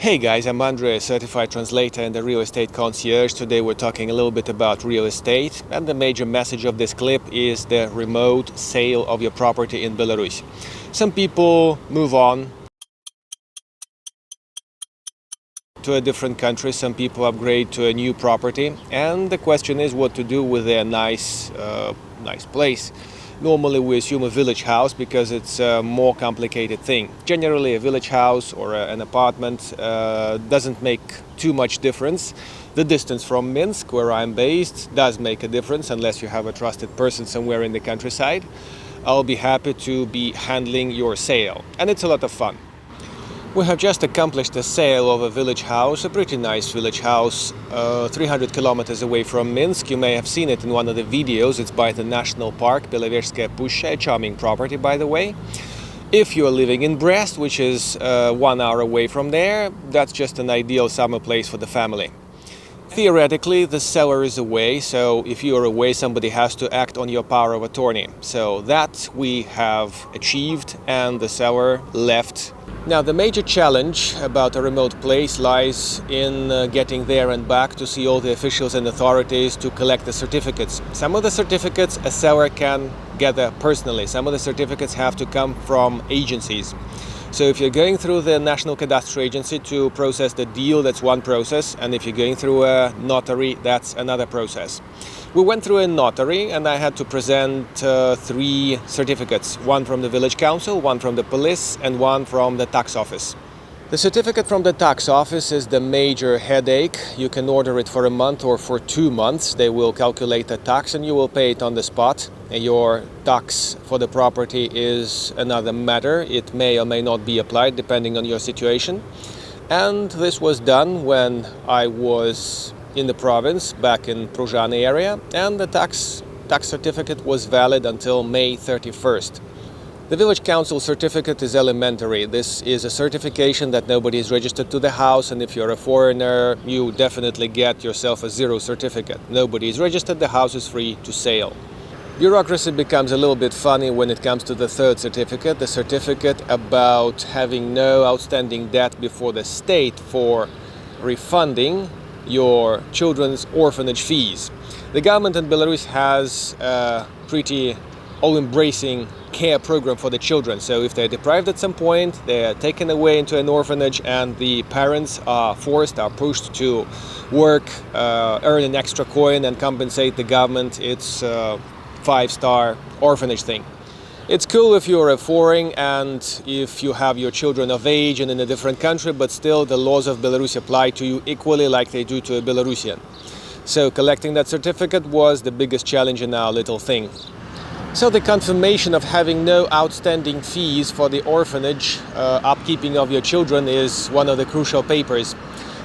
Hey guys, I'm Andrei, a certified translator and a real estate concierge. Today we're talking a little bit about real estate, and the major message of this clip is the remote sale of your property in Belarus. Some people move on to a different country, some people upgrade to a new property, and the question is what to do with their nice place. Normally we assume a village house because it's a more complicated thing. Generally a village house or an apartment doesn't make too much difference. The distance from Minsk, where I'm based, does make a difference unless you have a trusted person somewhere in the countryside. I'll be happy to be handling your sale, and it's a lot of fun. We have just accomplished the sale of a village house, a pretty nice village house, 300 kilometers away from Minsk. You may have seen it in one of the videos. It's by the national park, Belarusbank, a charming property, by the way. If you're living in Brest, which is 1 hour away from there, that's just an ideal summer place for the family. Theoretically, the seller is away, so if you are away, somebody has to act on your power of attorney. So that we have achieved, and the seller left. Now, the major challenge about a remote place lies in getting there and back to see all the officials and authorities to collect the certificates. Some of the certificates a seller can gather personally. Some of the certificates have to come from agencies. So if you're going through the National Cadastral Agency to process the deal, that's one process, and if you're going through a notary, that's another process. We went through a notary, and I had to present 3 certificates, one from the village council, one from the police, and one from the tax office. The certificate from the tax office is the major headache. You can order it for a month or for 2 months. They will calculate the tax and you will pay it on the spot. Your tax for the property is another matter. It may or may not be applied depending on your situation. And this was done when I was in the province, back in Pruzhany area, and the tax certificate was valid until May 31st. The village council certificate is elementary. This is a certification that nobody is registered to the house, and if you're a foreigner, you definitely get yourself a 0 certificate. Nobody is registered, the house is free to sale. Bureaucracy becomes a little bit funny when it comes to the 3rd certificate, the certificate about having no outstanding debt before the state for refunding your children's orphanage fees. The government in Belarus has a pretty all-embracing care program for the children. So if they're deprived at some point, they're taken away into an orphanage, and the parents are pushed to work, earn an extra coin and compensate the government. It's a 5-star orphanage thing. It's cool if you're a foreign and if you have your children of age and in a different country, but still the laws of Belarus apply to you equally like they do to a Belarusian. So collecting that certificate was the biggest challenge in our little thing. So the confirmation of having no outstanding fees for the orphanage, upkeeping of your children, is one of the crucial papers.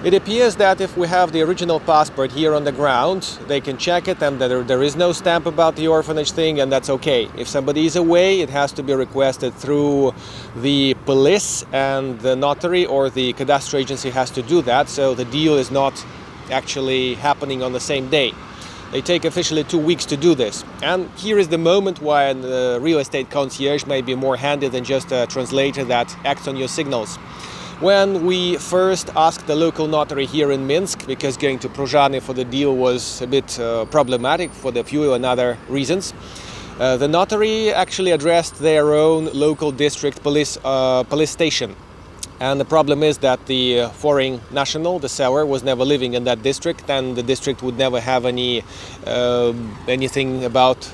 It appears that if we have the original passport here on the ground, they can check it and there is no stamp about the orphanage thing, and that's okay. If somebody is away, it has to be requested through the police, and the notary or the cadastral agency has to do that, so the deal is not actually happening on the same day. They take officially 2 weeks to do this. And here is the moment why the real estate concierge may be more handy than just a translator that acts on your signals. When we first asked the local notary here in Minsk, because going to Pruzhany for the deal was a bit problematic for the few and other reasons, the notary actually addressed their own local district police station. And the problem is that the foreign national, the seller, was never living in that district, and the district would never have anything about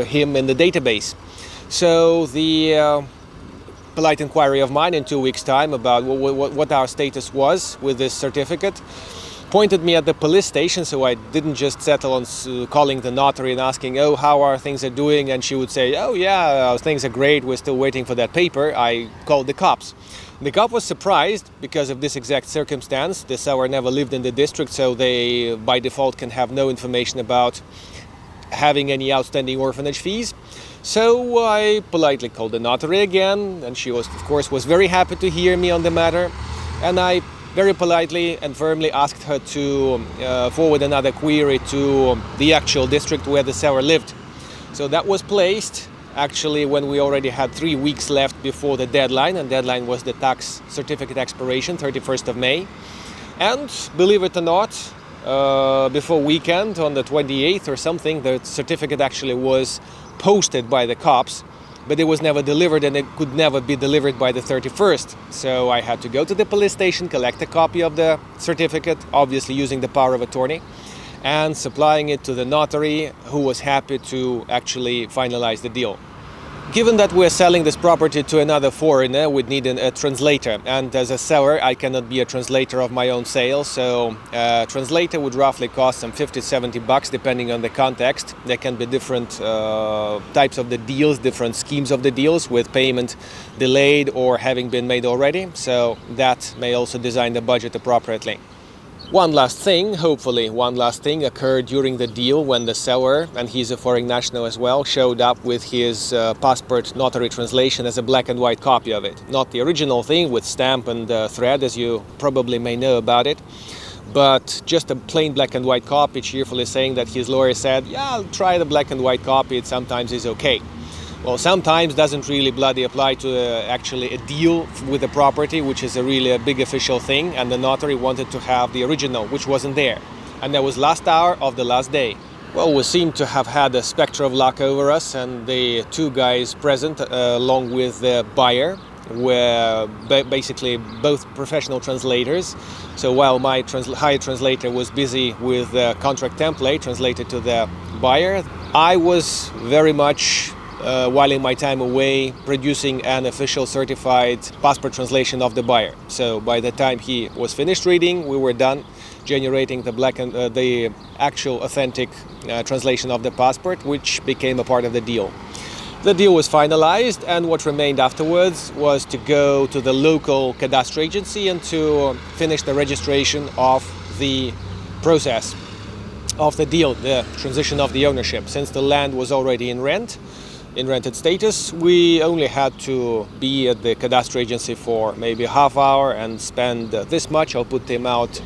him in the database. So the polite inquiry of mine in 2 weeks' time about what our status was with this certificate pointed me at the police station, so I didn't just settle on calling the notary and asking, oh, how are things doing? And she would say, oh yeah, things are great, we're still waiting for that paper. I called the cops. The cop was surprised because of this exact circumstance. The seller never lived in the district, so they by default can have no information about having any outstanding orphanage fees. So I politely called the notary again, and she was very happy to hear me on the matter, and I very politely and firmly asked her to forward another query to the actual district where the seller lived. So that was placed, actually when we already had 3 weeks left before the deadline, and deadline was the tax certificate expiration, 31st of May. And believe it or not, before weekend, on the 28th or something, the certificate actually was posted by the cops, but it was never delivered, and it could never be delivered by the 31st. So I had to go to the police station, collect a copy of the certificate, obviously using the power of attorney, and supplying it to the notary, who was happy to actually finalize the deal. Given that we're selling this property to another foreigner, we'd need a translator. And as a seller, I cannot be a translator of my own sale. So a translator would roughly cost some $50-70 depending on the context. There can be different types of the deals, different schemes of the deals, with payment delayed or having been made already. So that may also design the budget appropriately. One last thing occurred during the deal when the seller, and he's a foreign national as well, showed up with his passport notary translation as a black and white copy of it. Not the original thing with stamp and thread, as you probably may know about it, but just a plain black and white copy, cheerfully saying that his lawyer said, yeah, I'll try the black and white copy, it sometimes is okay. Well, sometimes doesn't really bloody apply to actually a deal with the property, which is really a big official thing, and the notary wanted to have the original, which wasn't there. And that was last hour of the last day. Well, we seem to have had a specter of luck over us, and the two guys present, along with the buyer, were basically both professional translators. So while my hired translator was busy with the contract template translated to the buyer, I was very much whiling my time away producing an official certified passport translation of the buyer. So by the time he was finished reading, we were done generating the actual authentic translation of the passport, which became a part of the deal. The deal was finalized, and what remained afterwards was to go to the local cadastral agency and to finish the registration of the process of the deal, the transition of the ownership. Since the land was already in rented status, we only had to be at the cadastral agency for maybe a half hour and spend this much. I'll put the amount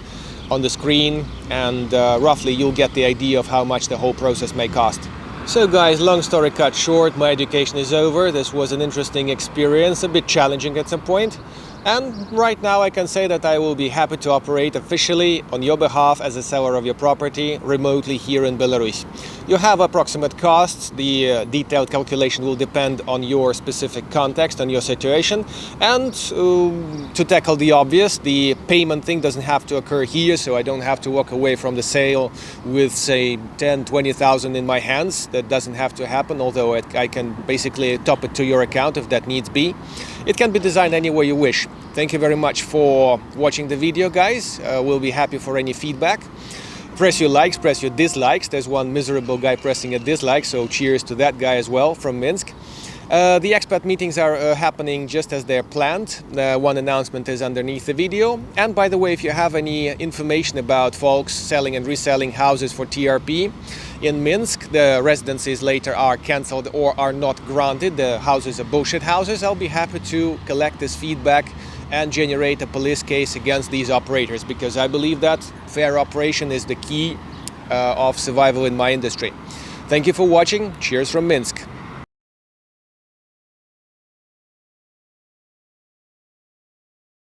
on the screen, and roughly you'll get the idea of how much the whole process may cost. So guys, long story cut short, my education is over. This was an interesting experience, a bit challenging at some point. And right now I can say that I will be happy to operate officially on your behalf as a seller of your property remotely here in Belarus. You have approximate costs. The detailed calculation will depend on your specific context, on your situation. And to tackle the obvious, the payment thing doesn't have to occur here, so I don't have to walk away from the sale with, say, 10-20,000 in my hands. That doesn't have to happen, although I can basically top it to your account if that needs be. It can be designed any way you wish. Thank you very much for watching the video, guys. We'll be happy for any feedback. Press your likes, press your dislikes. There's one miserable guy pressing a dislike, so cheers to that guy as well from Minsk. The expat meetings are happening just as they're planned. One announcement is underneath the video. And by the way, if you have any information about folks selling and reselling houses for TRP in Minsk, the residencies later are cancelled or are not granted, the houses are bullshit houses, I'll be happy to collect this feedback and generate a police case against these operators, because I believe that fair operation is the key of survival in my industry. Thank you for watching. Cheers from Minsk.